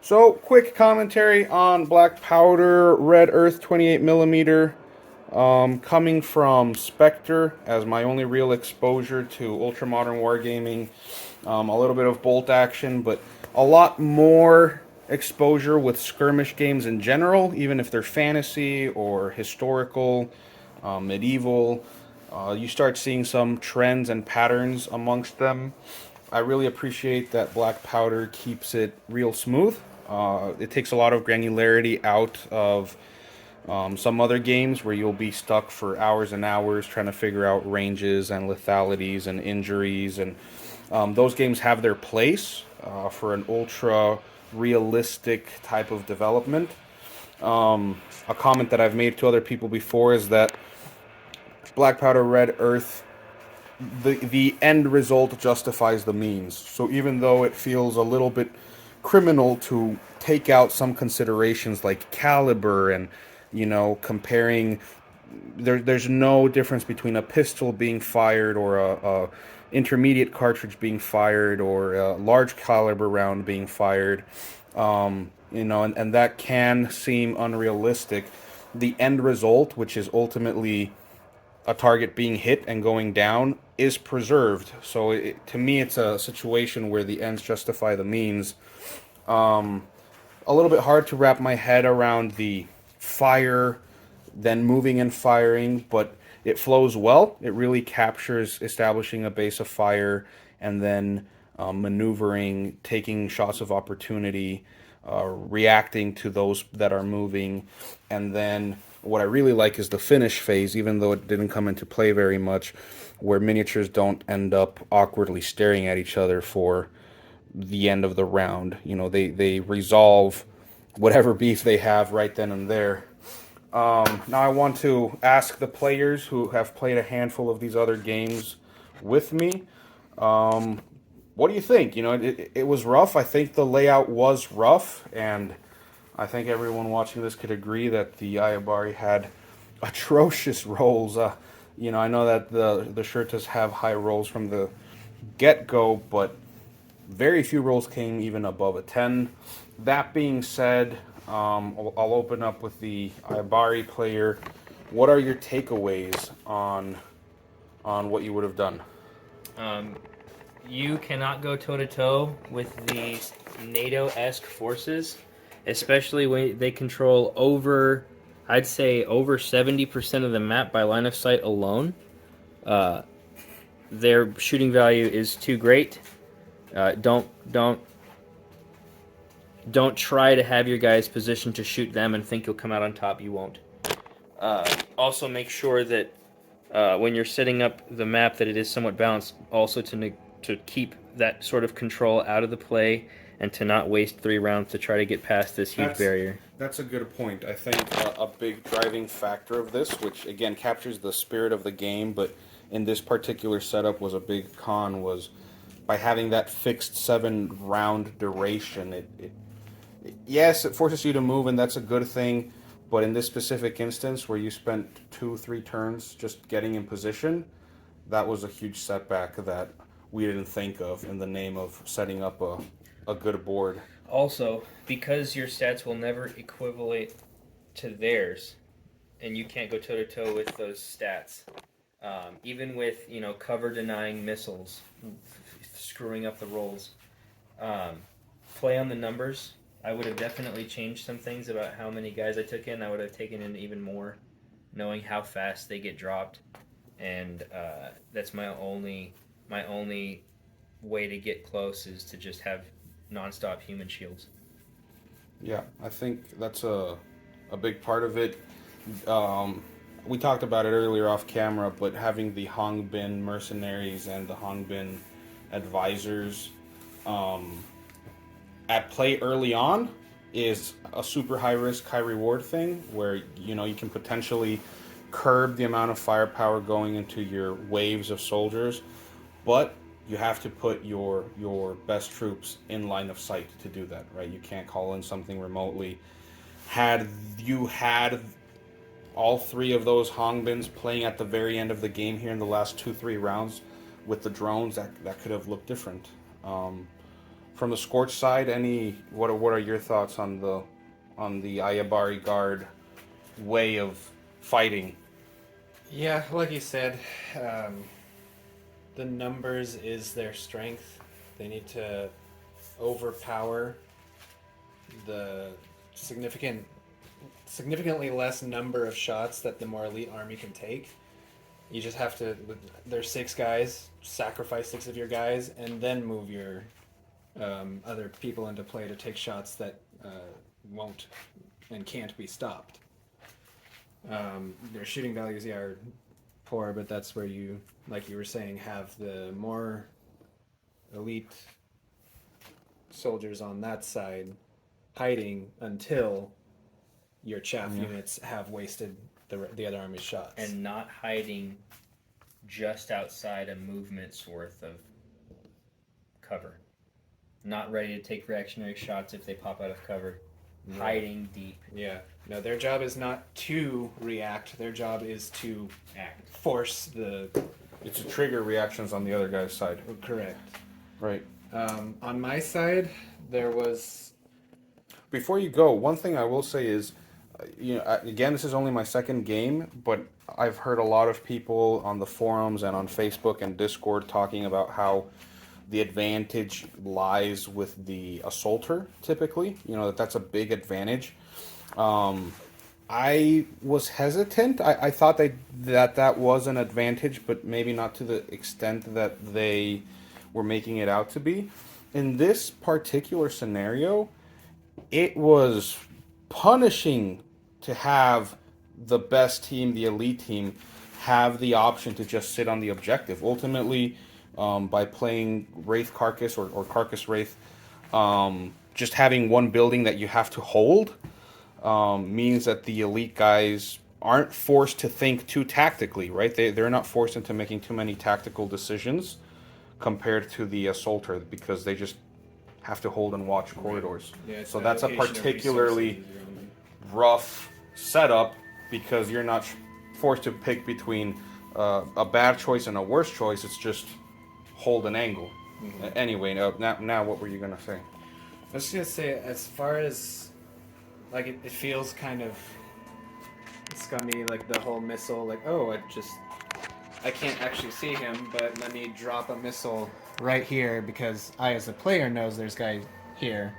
So, quick commentary on Black Powder Red Earth 28 millimeter. Coming from Spectre as my only real exposure to ultramodern wargaming. A little bit of bolt action, but a lot more exposure with skirmish games in general, even if they're fantasy or historical, medieval. You start seeing some trends and patterns amongst them. I really appreciate that Black Powder keeps it real smooth. It takes a lot of granularity out of some other games where you'll be stuck for hours and hours trying to figure out ranges and lethalities and injuries. And those games have their place for an ultra realistic type of development. A comment that I've made to other people before is that Black Powder Red Earth, the end result justifies the means. So even though it feels a little bit criminal to take out some considerations like caliber and comparing, there's no difference between a pistol being fired or a intermediate cartridge being fired or a large caliber round being fired. And that can seem unrealistic. The end result, which is ultimately a target being hit and going down, is preserved. So to me, it's a situation where the ends justify the means. A little bit hard to wrap my head around the fire, then moving and firing, but it flows well. It really captures establishing a base of fire and then maneuvering, taking shots of opportunity, reacting to those that are moving, and then what I really like is the finish phase, even though it didn't come into play very much, where miniatures don't end up awkwardly staring at each other for the end of the round. They resolve whatever beef they have right then and there. Now I want to ask the players who have played a handful of these other games with me, what do you think? It was rough. I think the layout was rough, and I think everyone watching this could agree that the Ayabari had atrocious rolls. I know that the Shirtas have high rolls from the get-go, but very few rolls came even above a 10. That being said, I'll open up with the Ayabari player. What are your takeaways on what you would have done? You cannot go toe-to-toe with these NATO-esque forces, especially when they control I'd say over 70% of the map by line of sight alone. Their shooting value is too great. Don't try to have your guys positioned to shoot them and think you'll come out on top. You won't. Also, make sure that when you're setting up the map that it is somewhat balanced. Also, to keep that sort of control out of the play and to not waste 3 rounds to try to get past this huge barrier. That's a good point. I think a big driving factor of this, which again captures the spirit of the game, but in this particular setup was a big con, was by having that fixed 7-round duration. Yes, it forces you to move, and that's a good thing. But in this specific instance, where you spent 2-3 turns just getting in position, that was a huge setback that we didn't think of in the name of setting up a good board. Also, because your stats will never equivalent to theirs, and you can't go toe-to-toe with those stats, even with, cover denying missiles, screwing up the rolls, play on the numbers. I would have definitely changed some things about how many guys I took in. I would have taken in even more, knowing how fast they get dropped, and that's my only way to get close is to just have nonstop human shields. Yeah, I think that's a big part of it. We talked about it earlier off camera, but having the Hongbin mercenaries and the Hongbin advisors at play early on is a super high risk, high reward thing where you can potentially curb the amount of firepower going into your waves of soldiers, but you have to put your best troops in line of sight to do that, right? You can't call in something remotely. Had you had all 3 of those Hongbins playing at the very end of the game here in the last 2-3 rounds with the drones, that could have looked different. from the Scorch side, what are your thoughts on the Ayabari guard way of fighting? Yeah, like you said, um, the numbers is their strength. They need to overpower the significantly less number of shots that the more elite army can take. You just have to. There's 6 guys. Sacrifice 6 of your guys, and then move your other people into play to take shots that won't and can't be stopped. Their shooting values, yeah, are poor, but that's where you, like you were saying, have the more elite soldiers on that side hiding until your chaff units have wasted the other army's shots. And not hiding just outside a movement's worth of cover. Not ready to take reactionary shots if they pop out of cover. Hiding deep. Yeah. No, their job is not to react. Their job is to Act. force the... It's to trigger reactions on the other guy's side. Correct. Right. On my side, there was... Before you go, one thing I will say is, again, this is only my second game, but I've heard a lot of people on the forums and on Facebook and Discord talking about how the advantage lies with the assaulter, typically. That's a big advantage. I was hesitant. I thought that was an advantage, but maybe not to the extent that they were making it out to be. In this particular scenario, it was punishing to have the best team, the elite team, have the option to just sit on the objective. Ultimately, by playing Wraith Carcass or Carcass Wraith, just having one building that you have to hold means that the elite guys aren't forced to think too tactically, right? They're not forced into making too many tactical decisions compared to the assaulter, because they just have to hold and watch corridors. Yeah, so that's a particularly rough setup, because you're not forced to pick between a bad choice and a worse choice. It's just hold an angle. Anyway, now what were you going to say? I was going to say, as far as, like, it feels kind of scummy, like the whole missile, like, oh, I can't actually see him, but let me drop a missile right here because I, as a player, knows there's guy here.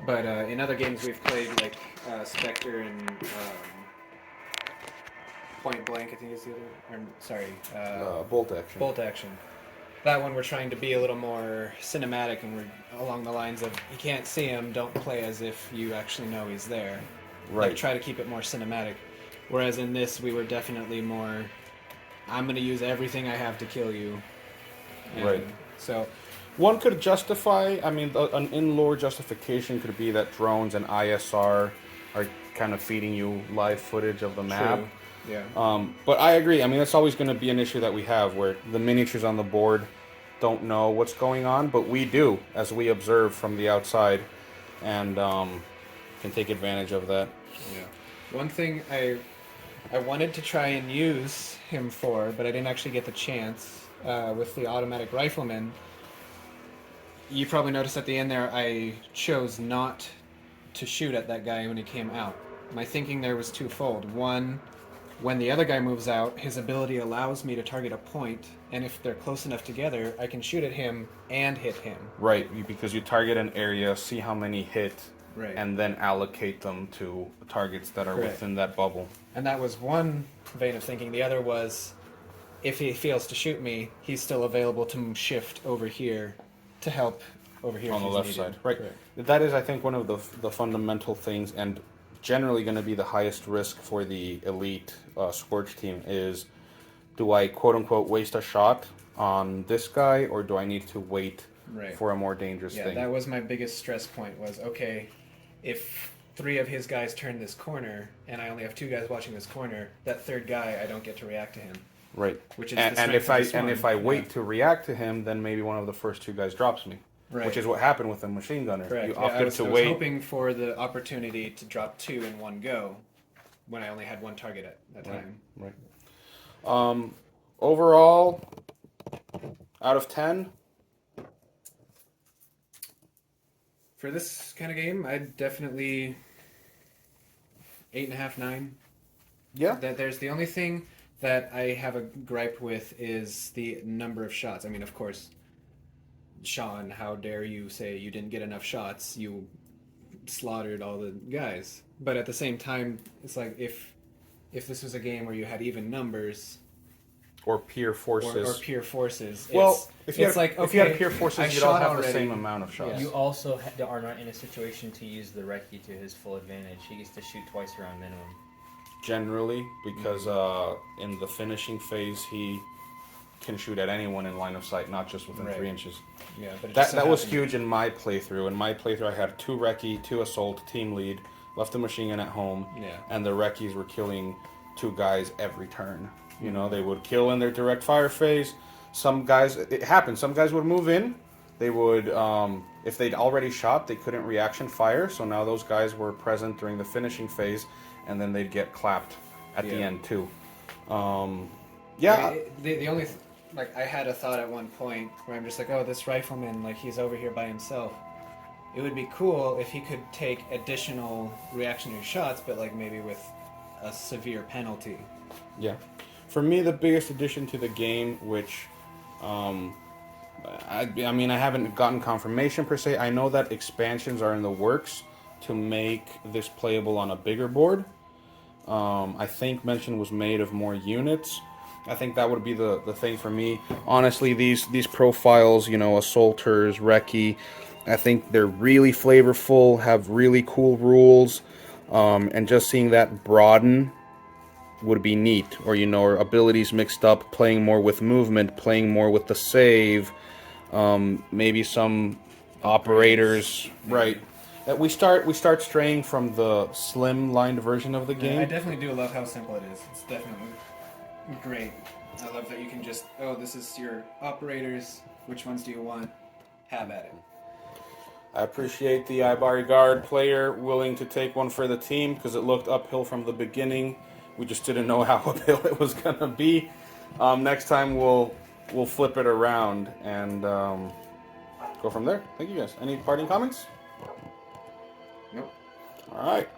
But in other games we've played, like Spectre and Point Blank, I think is the other. Or, sorry, Bolt action. Bolt action. That one we're trying to be a little more cinematic, and we're along the lines of you can't see him, don't play as if you actually know he's there. Right. Like, try to keep it more cinematic. Whereas in this, we were definitely more, I'm going to use everything I have to kill you. And right. So, one could justify, an in-lore justification could be that drones and ISR are kind of feeding you live footage of the map. true. Yeah. But I agree. that's always going to be an issue that we have, where the miniatures on the board don't know what's going on, but we do, as we observe from the outside, and can take advantage of that. Yeah. One thing I wanted to try and use him for, but I didn't actually get the chance, with the automatic rifleman. You probably noticed at the end there, I chose not to shoot at that guy when he came out. My thinking there was twofold. One, when the other guy moves out, his ability allows me to target a point, and if they're close enough together, I can shoot at him and hit him. Right, because you target an area, see how many hit, Right. and then allocate them to targets that are Correct. within that bubble. And that was one vein of thinking. The other was, if he fails to shoot me, he's still available to shift over here to help over here On the if he's left needed. side, right? Correct. That is, I think, one of the fundamental things, and generally going to be the highest risk for the elite Scorch team is, do I quote unquote waste a shot on this guy, or do I need to wait Right. for a more dangerous Yeah, thing? that was my biggest stress point was, okay, if 3 of his guys turn this corner and I only have 2 guys watching this corner, that third guy, I don't get to react to him. Right. Which is and, the and strength if of I this and one. if I wait Yeah. to react to him, then maybe one of the first 2 guys drops me. Right. Which is what happened with the machine gunner. Correct. You Yeah, opted I was to wait. hoping for the opportunity to drop 2 in one go when I only had 1 target at a time. Right. Overall, out of 10, For this kind of game, I'd definitely 8.5, 9. Yeah. There's the only thing that I have a gripe with is the number of shots. I mean, of course, Sean, how dare you say you didn't get enough shots? You slaughtered all the guys. But at the same time, it's like if this was a game where you had even numbers Or peer forces. or peer forces, Well, if you it's had, like, if you had okay, peer I forces, you'd shot all have already. the same amount of shots. Yeah. You also are not in a situation to use the recce to his full advantage. He gets to shoot twice around minimum. Generally, because in the finishing phase, he can shoot at anyone in line of sight, not just within Right. 3 inches. Yeah, but it That just so that was happened- huge in my playthrough. In my playthrough, I had 2 recce, 2 assault, team lead, left the machine gun at home, Yeah. and the recce's were killing 2 guys every turn. You know, they would kill in their direct fire phase. Some guys, it happened. Some guys would move in. They would, if they'd already shot, they couldn't reaction fire. So now those guys were present during the finishing phase, and then they'd get clapped at the Yeah. end too. Yeah, I mean, the only like I had a thought at one point where I'm just like, oh, this rifleman, like he's over here by himself. It would be cool if he could take additional reactionary shots, but like maybe with a severe penalty. yeah. For me, the biggest addition to the game, which I mean, I haven't gotten confirmation per se. I know that expansions are in the works to make this playable on a bigger board. I think mention was made of more units. I think that would be the thing for me. Honestly, these profiles, you know, assaulters, recce, I think they're really flavorful, have really cool rules, and just seeing that broaden would be neat. Or, you know, or abilities mixed up, playing more with movement, playing more with the save, maybe some operators, right? That we start straying from the slim-lined version of the game. I definitely do love how simple it is. It's definitely great. I love that you can just, oh, this is your operators. Which ones do you want? Have at it. I appreciate the Ibari Guard player willing to take one for the team because it looked uphill from the beginning. We just didn't know how uphill it was gonna be. Next time we'll flip it around and go from there. Thank you guys. Any parting comments? Nope. All right.